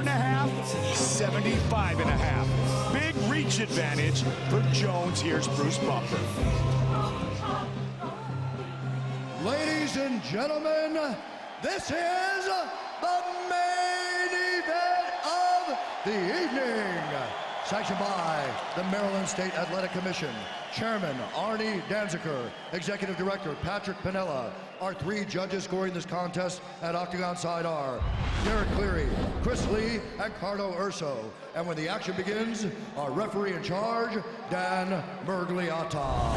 74.5, 75.5. Big reach advantage for Jones. Here's Bruce Buffer. Ladies and gentlemen, this is the main event of the evening. Sanctioned by the Maryland State Athletic Commission, Chairman Arnie Danziger, Executive Director Patrick Pinella. Our three judges scoring this contest at Octagon side are Derek Cleary, Chris Lee, and Carlo Urso. And when the action begins, our referee in charge, Dan Mergliata.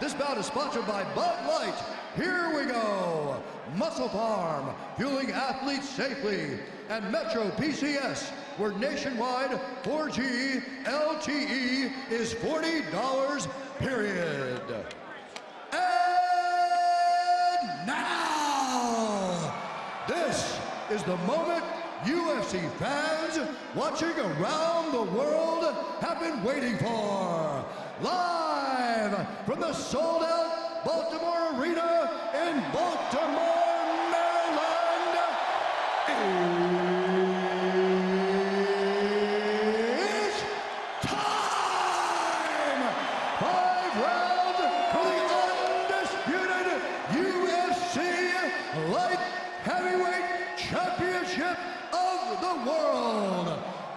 This bout is sponsored by Bud Light. Here we go. Muscle Farm, fueling athletes safely. And Metro PCS, where nationwide 4G LTE is $40, period. And now, this is the moment UFC fans watching around the world have been waiting for. Live from the sold-out Baltimore Arena in Baltimore, Maryland, it's time! 5 rounds for the undisputed UFC Light Heavyweight Championship of the world.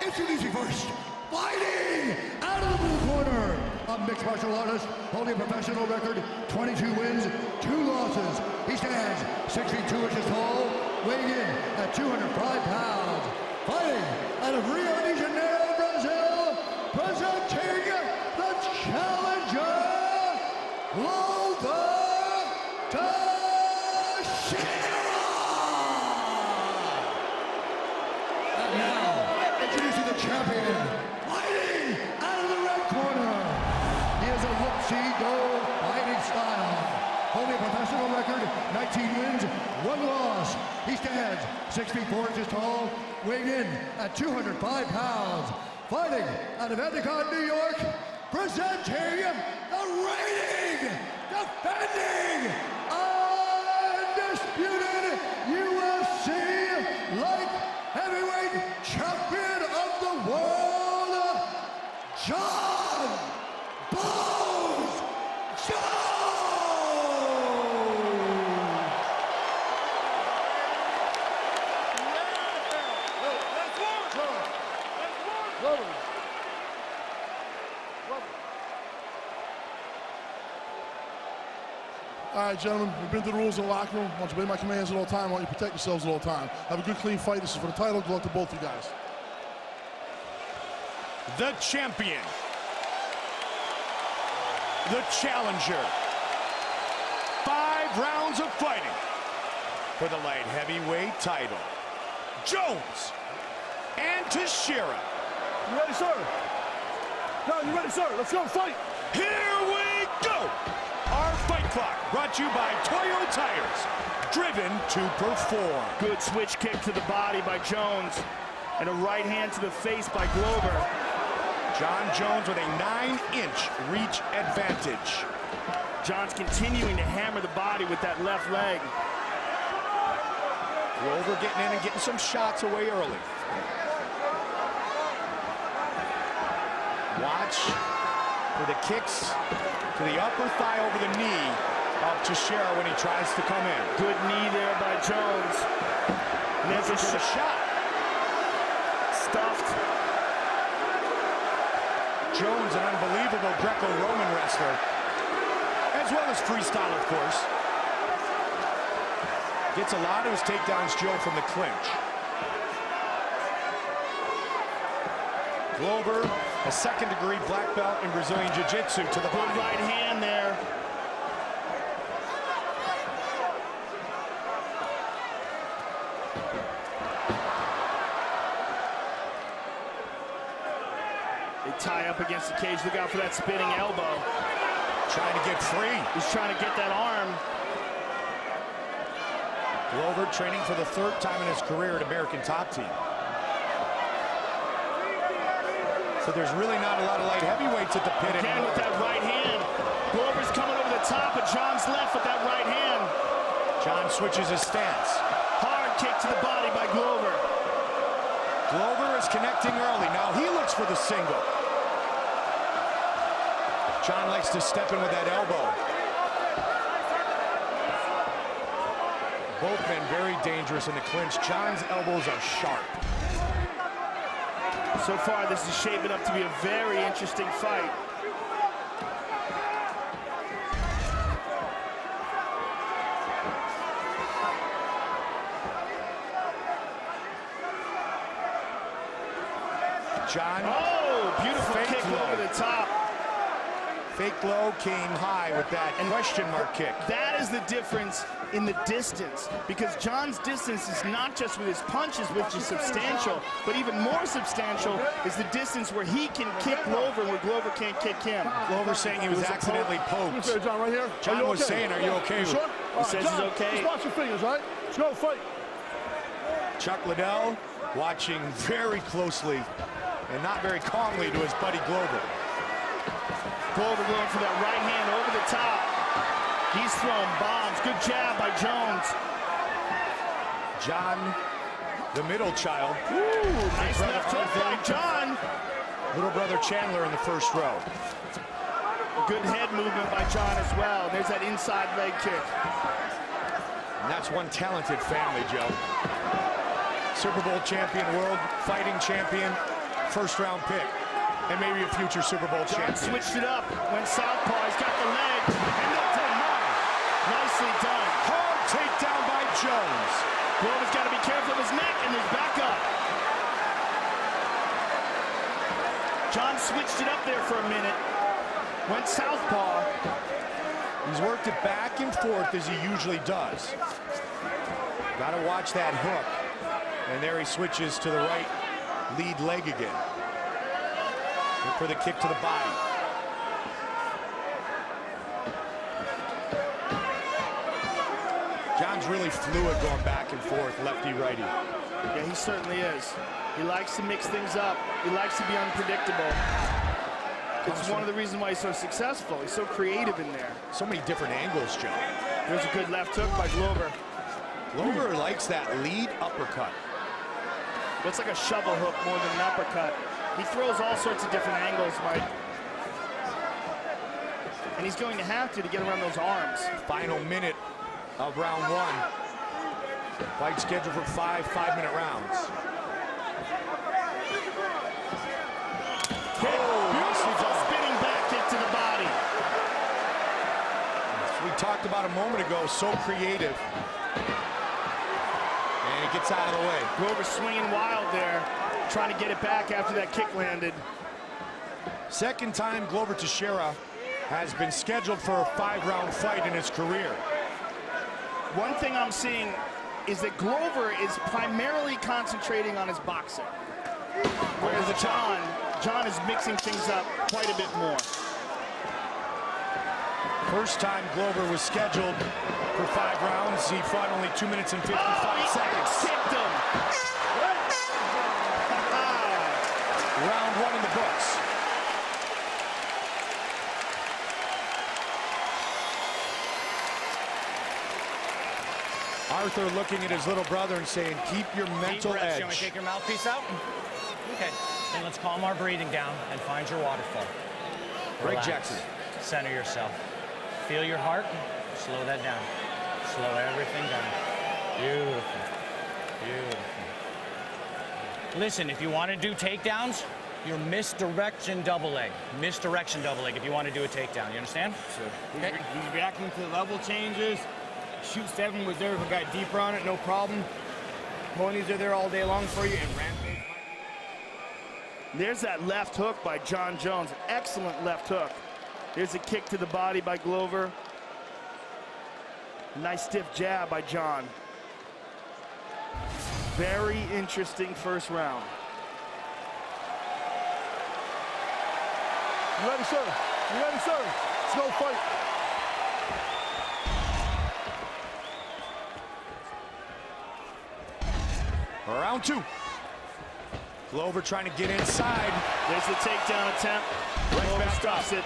Introducing first, fighting out of the blue corner, a mixed martial artist holding a professional record, 22 wins, 2 losses. He stands 6 feet 2 inches tall, weighing in at 205 pounds. Fighting out of Rio de Janeiro, Brazil, presenting the challenger, Glover Teixeira. And now, introducing the champion, fighting out of the red corner. He has a look-see-go fighting style. Holding a professional record, 19 wins, 1 loss. He stands 6 feet 4 inches tall, weighing in at 205 pounds. Fighting out of Endicott, New York, presenting the reigning, defending, undisputed UFC Light Heavyweight Champion of the world, Jon Jones. All right, gentlemen, we've been through the rules in the locker room. I want you to obey my commands at all times. I want you to protect yourselves at all times. Have a good, clean fight. This is for the title. Good luck to both you guys. The champion, the challenger. 5 rounds of fighting for the light heavyweight title. Jones and Teixeira. You ready, sir? No, you ready, sir? Let's go fight. Here we go. Our fight clock brought to you by Toyo Tires, driven to perform. Good switch kick to the body by Jones, and a right hand to the face by Glover. Jon Jones with a 9-inch reach advantage. John's continuing to hammer the body with that left leg. Glover getting in and getting some shots away early. Watch for the kicks to the upper thigh over the knee of Teixeira when he tries to come in. Good knee there by Jones. Never for the shot. Stuffed. Jones, an unbelievable Greco-Roman wrestler, as well as freestyle, of course. Gets a lot of his takedowns, Joe, from the clinch. Glover, a second-degree black belt in Brazilian Jiu-Jitsu to the body. Good right hand there. They tie up against the cage. Look out for that spinning elbow. Trying to get free. He's trying to get that arm. Glover training for the 3rd time in his career at American Top Team. So there's really not a lot of light heavyweights at the pit Again anymore. with that right hand. Glover's coming over the top, but John's left with that right hand. Jon switches his stance. Hard kick to the body by Glover. Elbows connecting early. Now he looks for the single. Jon likes to step in with that elbow. Both men very dangerous in the clinch. Jon's elbows are sharp. So far, this is shaping up to be a very interesting fight. Jon. Oh, beautiful kick over the top. Fake low came high with that question mark kick. That is the difference in the distance, because Jon's distance is not just with his punches, which is substantial, but even more substantial is the distance where he can kick Glover where Glover can't kick him. Glover saying he was accidentally poked. Jon, right here. Jon was saying, are you okay? You sure? He says he's okay. Just watch your fingers, right? Let's go, fight. Chuck Liddell watching very closely and not very calmly to his buddy Glover. Glover going for that right hand over the top. He's throwing bombs. Good jab by Jones. Jon, the middle child. Ooh, nice left hook by Jon. Little brother Chandler in the first row. Good head movement by Jon as well. There's that inside leg kick. And that's one talented family, Joe. Super Bowl champion, world fighting champion, first round pick, and maybe a future Super Bowl Jon champion. switched it up, went southpaw, he's got the leg, and that's it. Nicely done. Hard takedown by Jones. Glover's got to be careful of his neck, and he's back up. Jon switched it up there for a minute, went southpaw. He's worked it back and forth as he usually does. Got to watch that hook. And there he switches to the right lead leg again. Look for the kick to the body. Jon's really fluid going back and forth, lefty-righty. Yeah, he certainly is. He likes to mix things up. He likes to be unpredictable. It's one of the reasons why he's so successful. He's so creative in there. So many different angles, Joe. There's a good left hook by Glover. Glover likes that lead uppercut. Looks like a shovel hook more than an uppercut. He throws all sorts of different angles, Mike. And he's going to have to get around those arms. Final minute of round one. Fight scheduled for 5 5-minute rounds. Beautiful spinning back kick to the body. We talked about a moment ago, so creative. And he gets out of the way. Glover swinging wild there, trying to get it back after that kick landed. Second time Glover Teixeira has been scheduled for a 5-round fight in his career. One thing I'm seeing is that Glover is primarily concentrating on his boxing. Whereas Jon is mixing things up quite a bit more. First time Glover was scheduled for 5 rounds, he fought only 2 minutes and 55 seconds. Kicked him. Round 1 in the books. Arthur looking at his little brother and saying, keep your mental edge. You want to take your mouthpiece out? Okay, then let's calm our breathing down and find your waterfall. Greg Relax. Jackson. Center yourself. Feel your heart. Slow that down. Slow everything down. Beautiful. Beautiful. Listen, if you want to do takedowns, you're misdirection double leg. Misdirection double leg if you want to do a takedown. You understand? Sure. Okay. He's reacting to the level changes. Shoot 7 was there if it got deeper on it, no problem. Ponies are there all day long for you, and rampage. There's that left hook by Jon Jones. Excellent left hook. There's a kick to the body by Glover. Nice stiff jab by Jon. Very interesting first round. You ready, sir? You ready, sir? Let's go fight. Round 2. Glover trying to get inside. There's the takedown attempt. Right Glover back stops up. it.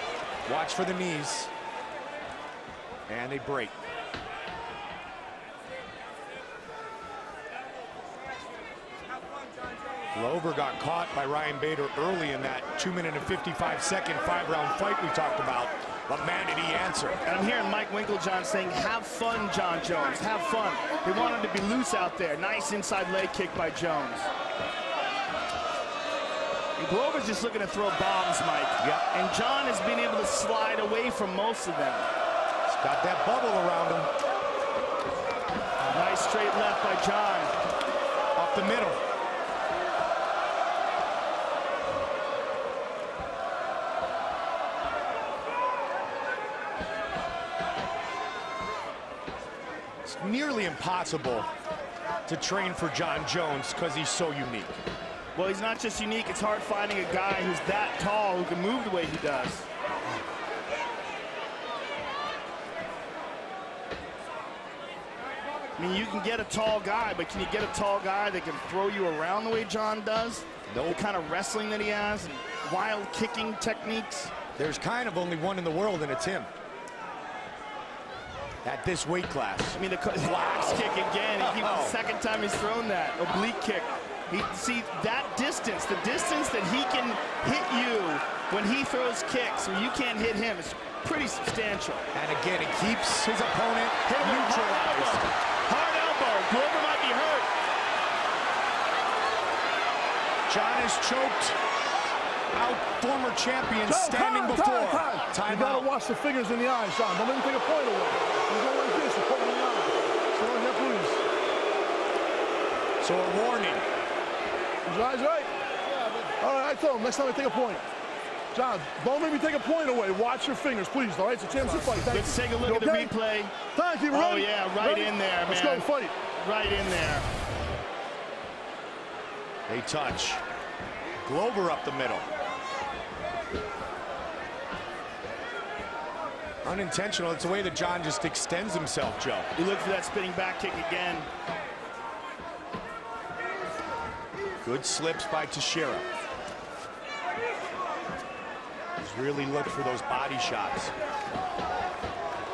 Watch for the knees. And they break. Glover got caught by Ryan Bader early in that 2-minute and 55-second 5-round fight we talked about. But man, did he answer. And I'm hearing Mike Winklejohn saying, have fun, Jon Jones, have fun. They want him to be loose out there. Nice inside leg kick by Jones. And Glover's just looking to throw bombs, Mike. Yep. And Jon has been able to slide away from most of them. He's got that bubble around him. Nice straight left by Jon. Up the middle. It's nearly impossible to train for Jon Jones because he's so unique. Well, he's not just unique, it's hard finding a guy who's that tall who can move the way he does. I mean, you can get a tall guy, but can you get a tall guy that can throw you around the way Jon does? Nope. The kind of wrestling that he has and wild kicking techniques. There's kind of only one in the world, and it's him. At this weight class. I mean, the axe kick again. The second time he's thrown that oblique kick. See that distance, the distance that he can hit you when he throws kicks, when you can't hit him, is pretty substantial. And again, it keeps his opponent neutralized. Hard elbow. Glover might be hurt. Jon is choked out former champion standing before. You gotta watch the fingers in the eyes, Jon. Don't let him take a point away. You go like this, you put it in the eye. So here, please. So a warning. His eyes right? All right, I told him, next time I take a point. Jon, don't make me take a point away. Watch your fingers, please. All right, it's a chance to fight. Let's take a look at the replay. Thank you, Oh, yeah, right in there, man. Let's go fight. Right in there. They touch. Glover up the middle. Unintentional. It's the way that Jon just extends himself, Joe. You look for that spinning back kick again. Good slips by Teixeira. He's really looked for those body shots.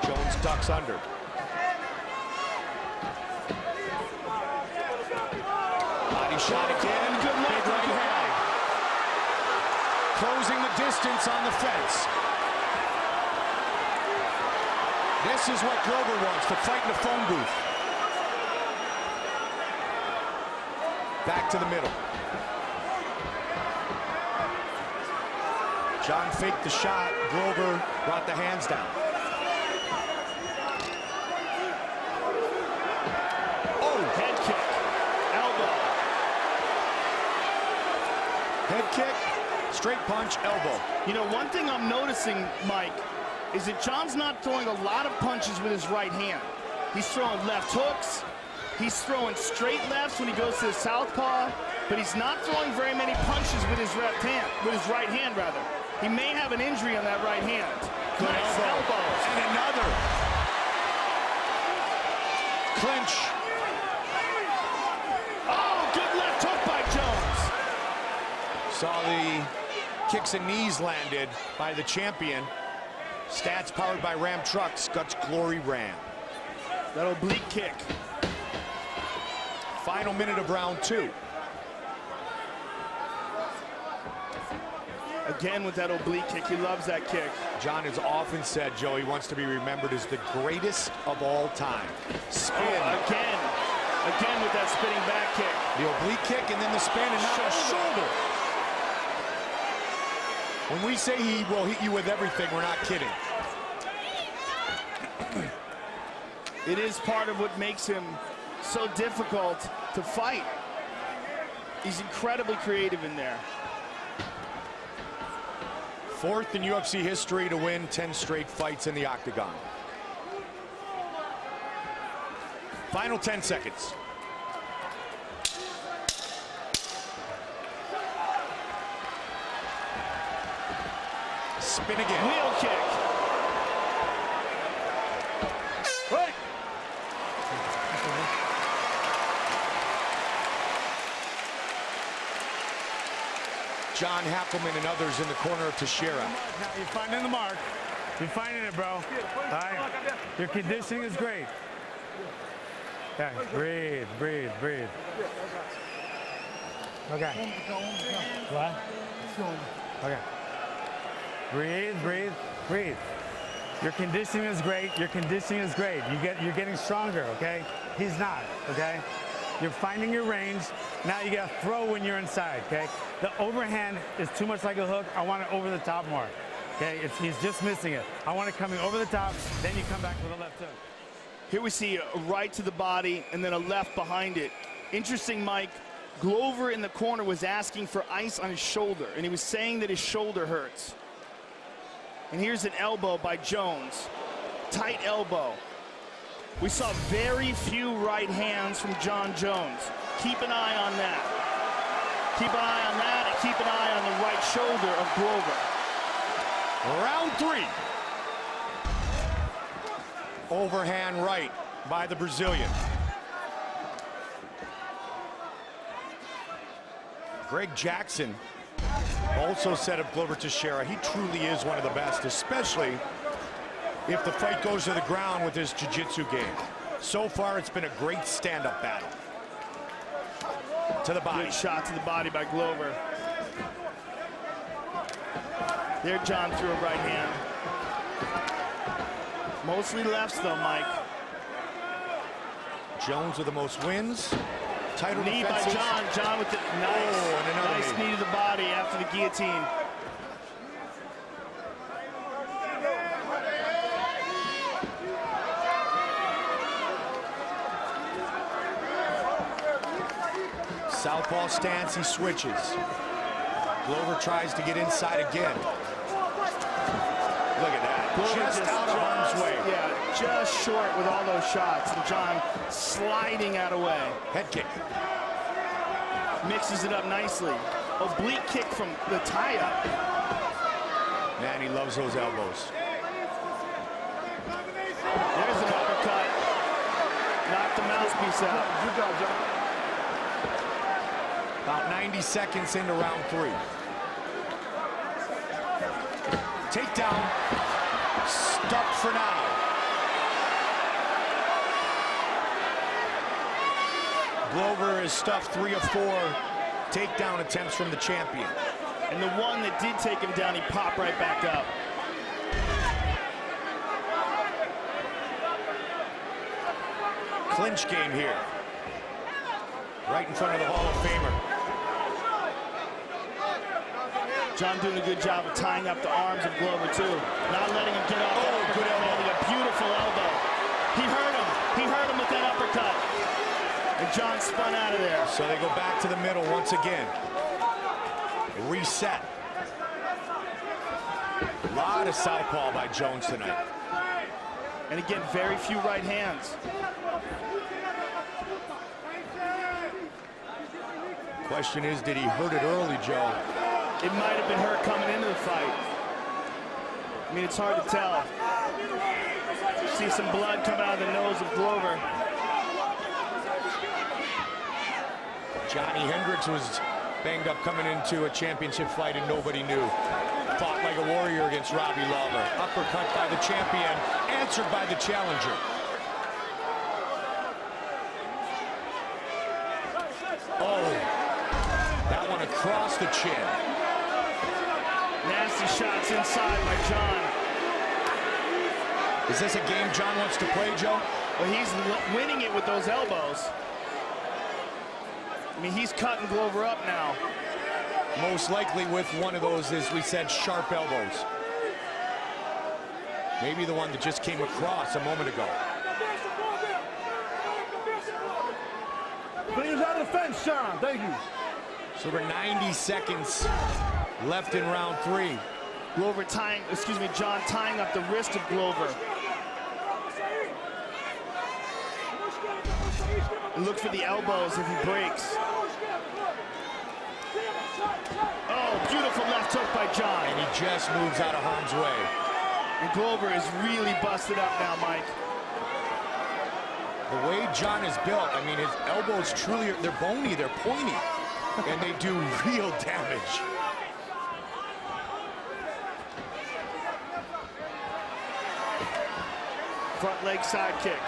Jones ducks under. Body shot again. Good big right hand. Closing the distance on the fence. This is what Glover wants, to fight in the phone booth. Back to the middle. Jon faked the shot. Glover brought the hands down. Oh, head kick. Elbow. Head kick, straight punch, elbow. You know, one thing I'm noticing, Mike, is that Jon's not throwing a lot of punches with his right hand. He's throwing left hooks. He's throwing straight lefts when he goes to the southpaw, but he's not throwing very many punches with his right hand, rather. He may have an injury on that right hand. Good nice elbow. And another. Clinch. Oh, good left hook by Jones. Saw the kicks and knees landed by the champion. Stats powered by Ram Trucks. Guts Glory Ram. That oblique kick. Final minute of round 2. Again with that oblique kick. He loves that kick. Jon has often said, Joe, he wants to be remembered as the greatest of all time. Spin. Oh, again with that spinning back kick. The oblique kick and then the spin and now the shoulder. When we say he will hit you with everything, we're not kidding. It is part of what makes him so difficult to fight. He's incredibly creative in there. 4th in UFC history to win 10 straight fights in the octagon. Final 10 seconds. Spin again. Wheel kick. Right. John Hackleman and others in the corner of Teixeira. You're finding the mark. You're finding it, bro. All right. Your conditioning is great. Okay, breathe, breathe, breathe. Okay. What? Okay. Breathe, breathe, breathe. Your conditioning is great. Your conditioning is great. You're getting stronger, okay? He's not, okay? You're finding your range. Now you gotta throw when you're inside, okay? The overhand is too much like a hook. I want it over the top more, okay? He's just missing it. I want it coming over the top, then you come back with a left hook. Here we see a right to the body and then a left behind it. Interesting, Mike. Glover in the corner was asking for ice on his shoulder, and he was saying that his shoulder hurts. And here's an elbow by Jones. Tight elbow. We saw very few right hands from Jon Jones. Keep an eye on that. Keep an eye on that, and keep an eye on the right shoulder of Glover. Round 3. Overhand right by the Brazilian. Greg Jackson also said of Glover Teixeira, he truly is one of the best, especially if the fight goes to the ground with his jiu-jitsu game. So far, it's been a great stand-up battle. To the body. Good shot to the body by Glover. There, Jon threw a right hand. Mostly lefts, though, Mike. Jones with the most wins. Title knee defenses. by Jon. Jon with the nice knee. Knee to the body after the guillotine. Southpaw stance, he switches. Glover tries to get inside again. Look at that. Just out of harm's way. Yeah, just short with all those shots. And Jon sliding out of way. Head kick. Mixes it up nicely. Oblique kick from the tie-up. Man, he loves those elbows. There's an uppercut. Knocked the mouthpiece out. Good job, Jon. About 90 seconds into round 3. Takedown. Stuck for now. Glover has stuffed 3 of 4 takedown attempts from the champion. And the one that did take him down, he popped right back up. Clinch game here. Right in front of the Hall of Famer. Jon doing a good job of tying up the arms of Glover, too. Not letting him get off. Good elbow. A beautiful elbow. He hurt him. He hurt him with that uppercut. And Jon spun out of there. So they go back to the middle once again. Reset. A lot of southpaw by Jones tonight. And again, very few right hands. Question is, did he hurt it early, Joe? It might have been hurt coming into the fight. I mean, it's hard to tell. See some blood come out of the nose of Glover. Johnny Hendricks was banged up coming into a championship fight and nobody knew. Fought like a warrior against Robbie Lawler. Uppercut by the champion, answered by the challenger. Oh, that one across the chin. Nasty shots inside by Jon. Is this a game Jon wants to play, Joe? Well, he's winning it with those elbows. I mean, he's cutting Glover up now. Most likely with one of those, as we said, sharp elbows. Maybe the one that just came across a moment ago. Fingers out of the fence, Jon. Thank you. So we're 90 seconds left in round 3. Jon tying up the wrist of Glover. And look for the elbows if he breaks. Oh, beautiful left hook by Jon. And he just moves out of harm's way. And Glover is really busted up now, Mike. The way Jon is built, I mean, his elbows truly, they're bony, they're pointy, and they do real damage. Front leg side kick.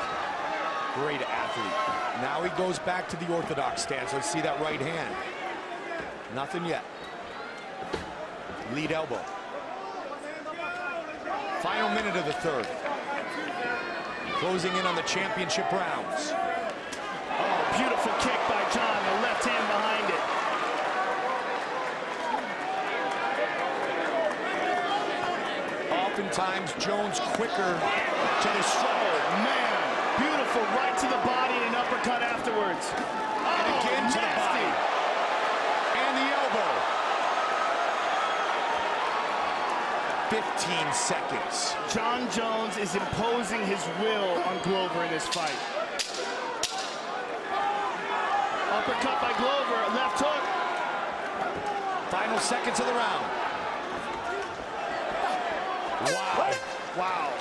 Great athlete. Now he goes back to the orthodox stance. Let's see that right hand. Nothing yet. Lead elbow. Final minute of the third. Closing in on the championship rounds. Oh, beautiful kick by Jon, the left hand behind it. Oftentimes, Jones quicker to the strike. Oh, man. Beautiful, right to the body and an uppercut afterwards. And Oh, again to the nasty. body. And the elbow. 15 seconds. Jon Jones is imposing his will on Glover in this fight. Uppercut by Glover, left hook. Final seconds of the round. Wow. Wow.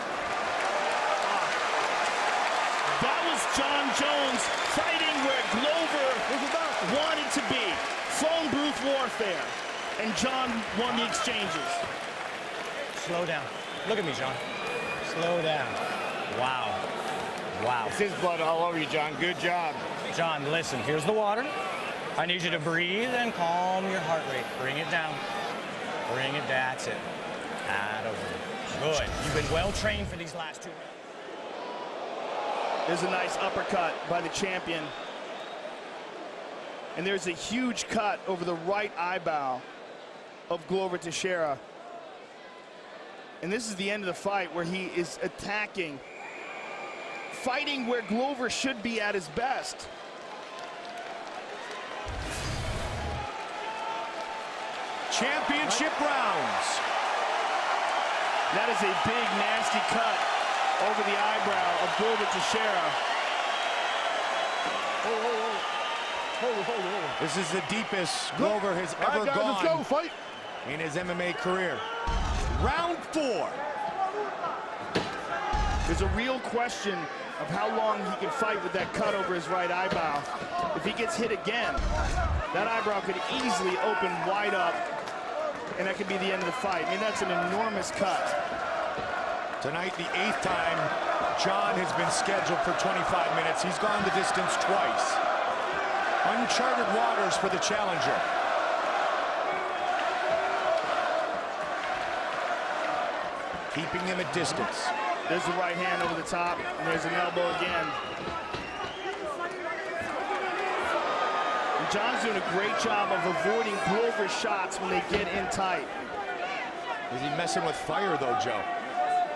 That was Jon Jones fighting where Glover wanted to be. Phone booth warfare. And Jon won the exchanges. Slow down. Look at me, Jon. Slow down. Wow. Wow. It's his blood all over you, Jon. Good job. Jon, listen, here's the water. I need you to breathe and calm your heart rate. Bring it down. Bring it, that's it. Out of it. Good. You've been well trained for these last 2 rounds. There's a nice uppercut by the champion. And there's a huge cut over the right eyebrow of Glover Teixeira. And this is the end of the fight where he is attacking, fighting where Glover should be at his best. Championship rounds. That is a big, nasty cut over the eyebrow of Glover Teixeira. Hold. This is the deepest Glover has ever All right, guys, let's go. gone Fight. in his MMA career. Round 4. There's a real question of how long he can fight with that cut over his right eyebrow. If he gets hit again, that eyebrow could easily open wide up, and that could be the end of the fight. I mean, that's an enormous cut. Tonight, the 8th time Jon has been scheduled for 25 minutes. He's gone the distance twice. Uncharted waters for the challenger. Keeping him at distance. There's the right hand over the top, and there's an elbow again. And Jon's doing a great job of avoiding Glover's shots when they get in tight. Is he messing with fire, though, Joe?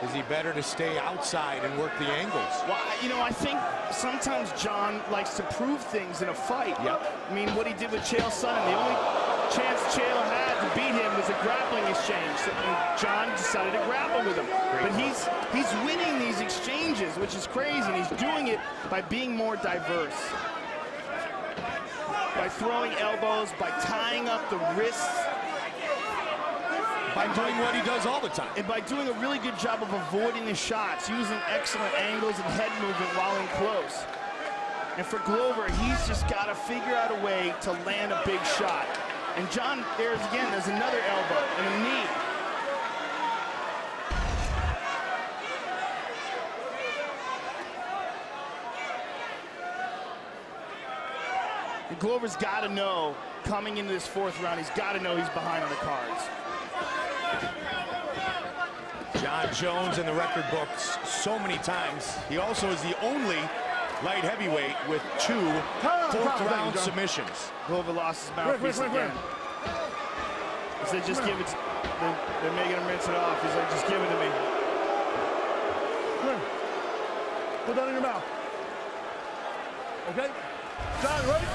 Is he better to stay outside and work the angles? Well, you know, I think sometimes Jon likes to prove things in a fight. Yep. I mean, what he did with Chael Sonnen, the only chance Chael had to beat him was a grappling exchange. So, Jon decided to grapple with him. But he's winning these exchanges, which is crazy, and he's doing it by being more diverse. By throwing elbows, by tying up the wrists. By doing what he does all the time. And by doing a really good job of avoiding the shots, using excellent angles and head movement while in close. And for Glover, he's just got to figure out a way to land a big shot. And Jon, there's another elbow and a knee. And Glover's got to know, coming into this 4th round, he's got to know he's behind on the cards. Jon Jones in the record books so many times. He also is the only light heavyweight with 2 4th-round submissions. Glover lost his mouthpiece again. He said, just give it. They're making him rinse it off. He's like, just give it to me. Put that in your mouth. Okay? Jon, ready?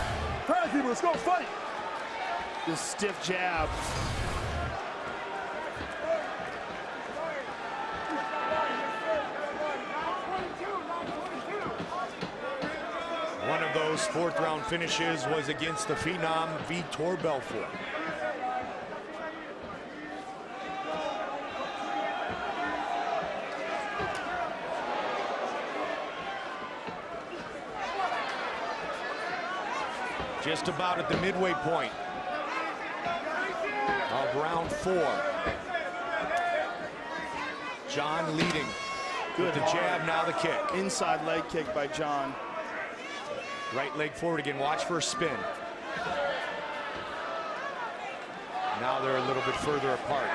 Tag people, let's go fight. This stiff jab. One of those 4th-round finishes was against the Phenom Vitor Belfort. Just about at the midway point of round 4. Jon leading. Good with the jab, now the kick. Inside leg kick by Jon. Right leg forward again. Watch for a spin. Now they're a little bit further apart.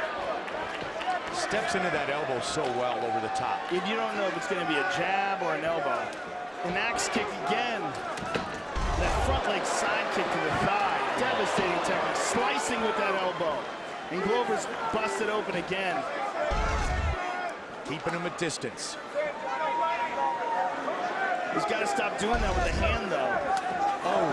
Steps into that elbow so well over the top. If you don't know if it's going to be a jab or an elbow. An axe kick again. That front leg side kick to the thigh. Devastating technique. Slicing with that elbow. And Glover's busted open again. Keeping him at distance. He's got to stop doing that with the hand, though. Oh,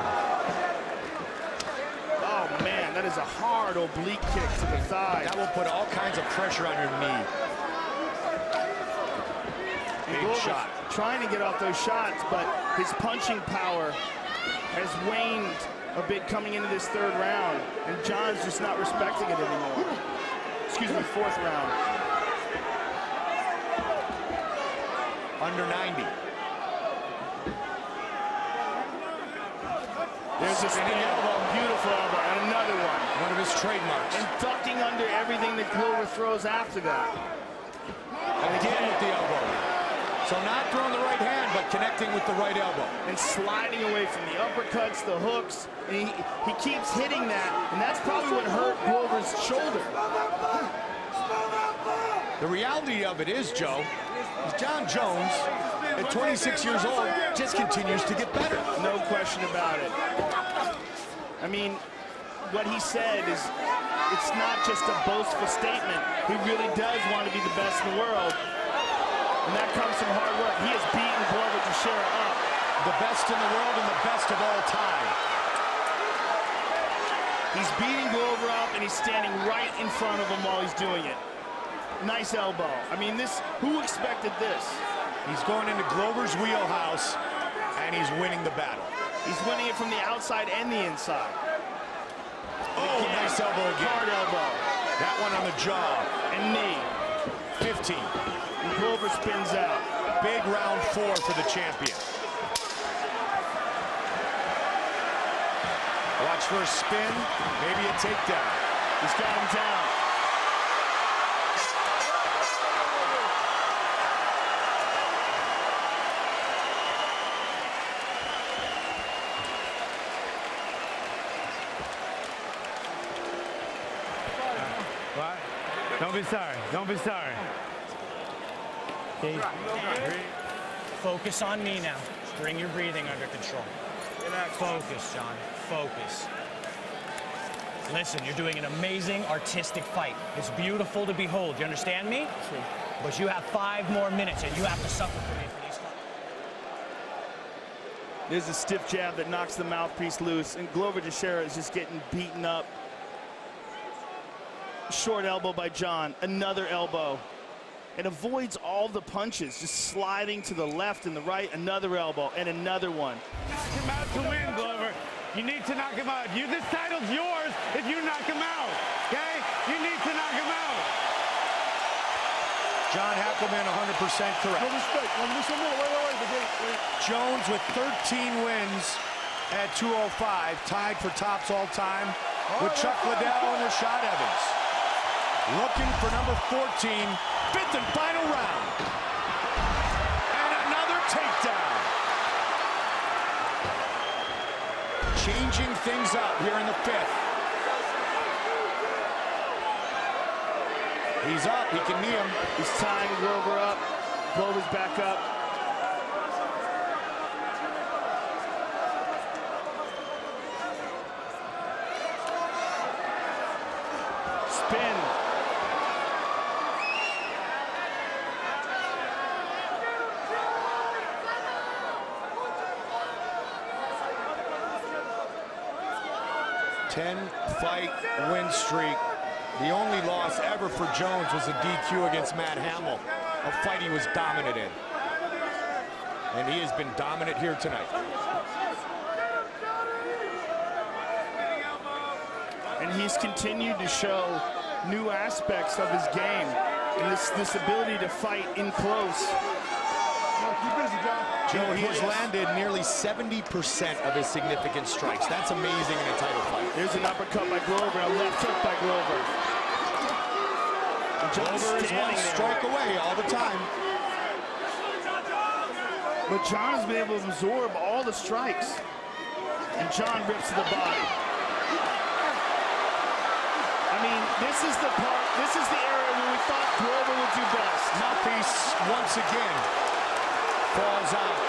man, that is a hard oblique kick to the thigh. That will put all kinds of pressure on your knee. Big shot. Trying to get off those shots, but his punching power has waned a bit coming into this third round, and Jon's just not respecting it anymore. Excuse me, fourth round. Under 90. There's a spinning elbow, beautiful elbow, and another one. One of his trademarks. And ducking under everything that Glover throws after that. Again with the elbow. So not throwing the right hand, but connecting with the right elbow. And sliding away from the uppercuts, the hooks. And he keeps hitting that, and that's probably what hurt Glover's shoulder. The reality of it is, Joe, is Jon Jones, at 26 years old, just continues to get better. No question about it. I mean, what he said is, it's not just a boastful statement. He really does want to be the best in the world. And that comes from hard work. He has beaten Glover Teixeira up. The best in the world and the best of all time. He's beating Glover up, and he's standing right in front of him while he's doing it. Nice elbow. I mean, who expected this? He's going into Glover's wheelhouse, and he's winning the battle. He's winning it from the outside and the inside. Oh, again, nice elbow again. Hard elbow. That one on the jaw. And knee. 15. And Glover spins out. Big round 4 for the champion. Watch for a spin, maybe a takedown. He's got him down. What? Don't be sorry. Don't be sorry. Okay. Focus on me now. Bring your breathing under control. Focus, Jon. Focus. Listen, you're doing an amazing artistic fight. It's beautiful to behold. You understand me? Sure. But you have 5 more minutes, and you have to suffer for me for these fights. There's a stiff jab that knocks the mouthpiece loose, and Glover Teixeira is just getting beaten up. Short elbow by Jon, another elbow. And avoids all the punches, just sliding to the left and the right, another elbow, and another one. Knock him out to win, Glover. You need to knock him out. This title's yours if you knock him out, okay? You need to knock him out. John Hackleman, 100% correct. No respect. Wait. Jones with 13 wins at 205, tied for tops all time with Chuck Liddell and Rashad Evans. Looking for number 14, 5th and final round. And another takedown. Changing things up here in the 5th. He's up, he can knee him. He's tying Glover up. Glover's back up. Spin. Ten-fight win streak. The only loss ever for Jones was a DQ against Matt Hamill, a fight he was dominant in. And he has been dominant here tonight. And he's continued to show new aspects of his game. And this ability to fight in close. Joe, he has landed nearly 70% of his significant strikes. That's amazing in a title fight. There's an uppercut by Glover, a left hook by Glover. Glover is one strike away all the time. But Jon has been able to absorb all the strikes. And Jon rips to the body. I This is the part, this is the area where we thought Glover would do best. Mouthpiece once again falls out.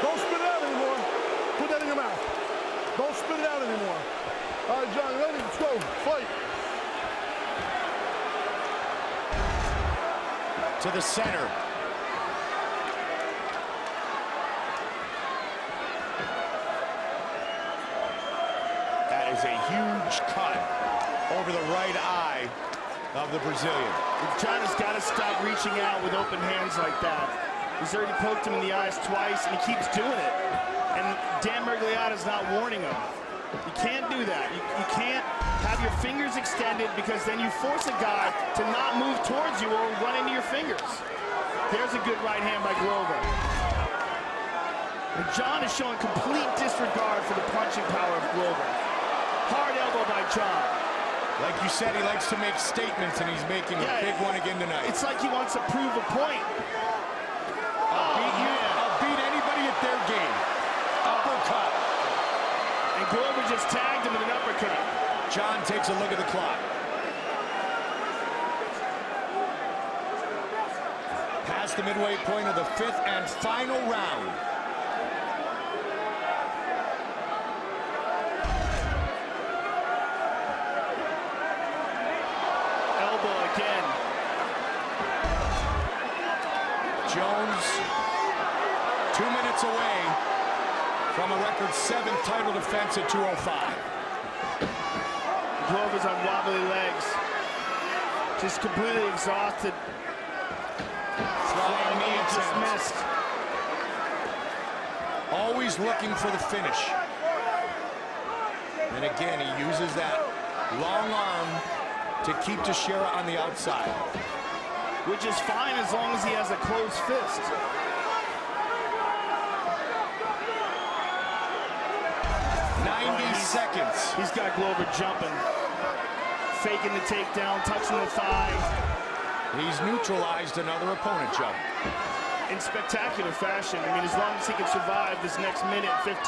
Don't spit it out anymore. Put that in your mouth. Don't spit it out anymore. All right, John, ready? Let's go. Fight. To the center. That is a huge cut over the right eye of the Brazilian. John has got to stop reaching out with open hands like that. He's already poked him in the eyes twice, and he keeps doing it. And Dan Mergliata's not warning him. You can't do that. You can't have your fingers extended, because then you force a guy to not move towards you or run into your fingers. There's a good right hand by Glover. And Jon is showing complete disregard for the punching power of Glover. Hard elbow by Jon. Like you said, he likes to make statements, and he's making a big one again tonight. It's like he wants to prove a point. I'll beat anybody at their game. Uppercut. And Glover just tagged him with an uppercut. Jon takes a look at the clock. Past the midway point of the 5th and final round. Elbow again. Jones, 2 minutes away from a record 7th title defense at 205. Glover's on wobbly legs. Just completely exhausted. Flying knee Just attempt. missed. Always looking for the finish. And again, he uses that long arm to keep Teixeira on the outside. Which is fine as long as he has a closed fist. Seconds. He's got Glover jumping. Faking the takedown, touching the thigh. He's neutralized another opponent, Joe. In spectacular fashion. I mean, as long as he can survive this next minute 15.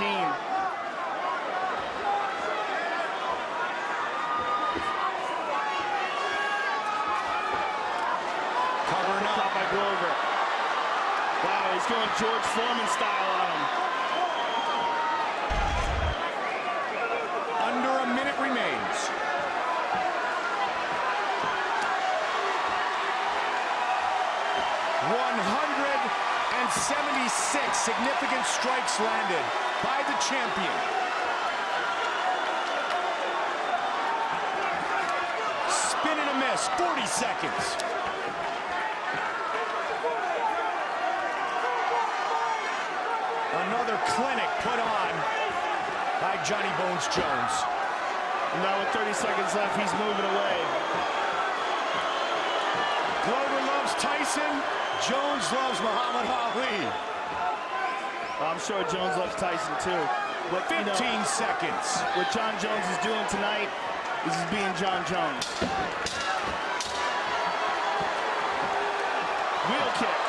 Covering up. Caught by Glover. Wow, he's going George Foreman style on him. Under a minute remains. .176 significant strikes landed by the champion. Spin and a miss, 40 seconds. Another clinic put on by Johnny Bones Jones. And now with 30 seconds left, he's moving away. Glover loves Tyson. Jones loves Muhammad Ali. I'm sure Jones loves Tyson too. But 15 seconds. What Jon Jones is doing tonight is he's being Jon Jones. Wheel kick.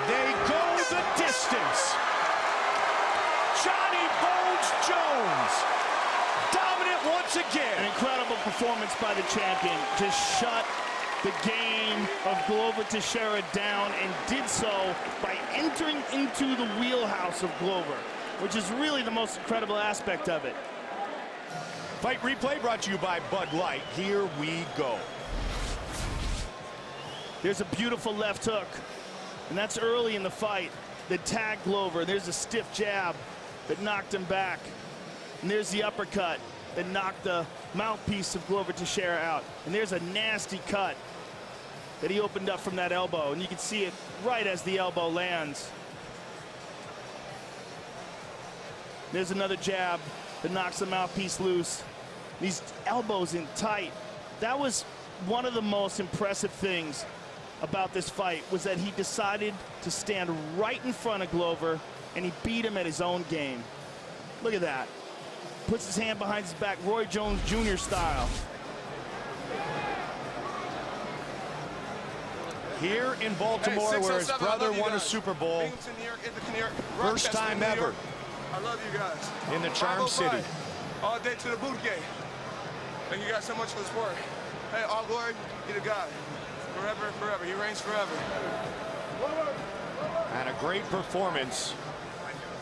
They go the distance. Johnny Bones Jones, dominant once again. An incredible performance by the champion. Just shut the game of Glover Teixeira down, and did so by entering into the wheelhouse of Glover, which is really the most incredible aspect of it. Fight replay brought to you by Bud Light. Here we go. There's a beautiful left hook, and that's early in the fight that tagged Glover. There's a stiff jab that knocked him back, and there's the uppercut that knocked the mouthpiece of Glover Teixeira out, and there's a nasty cut that he opened up from that elbow, and you can see it right as the elbow lands. There's another jab that knocks the mouthpiece loose. These elbows in tight. That was one of the most impressive things about this fight, was that he decided to stand right in front of Glover, and he beat him at his own game. Look at that. Puts his hand behind his back, Roy Jones Jr. style. Here in Baltimore, Hey, where his 607, brother I love you won a guys. Super Bowl, Binghamton, New York, New York, first Rochester, time New ever York. I love you guys. in the Charm 505, City. All day to the boot gate. Thank you guys so much for the sport. Hey, all glory be to God. Forever and forever. He reigns forever. And a great performance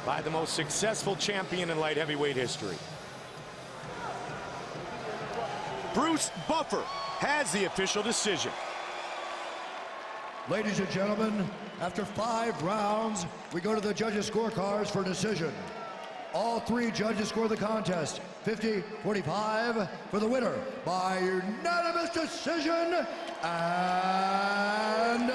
by the most successful champion in light heavyweight history. Bruce Buffer has the official decision. Ladies and gentlemen, after 5 rounds, we go to the judges' scorecards for decision. All 3 judges score the contest 50-45 for the winner by unanimous decision and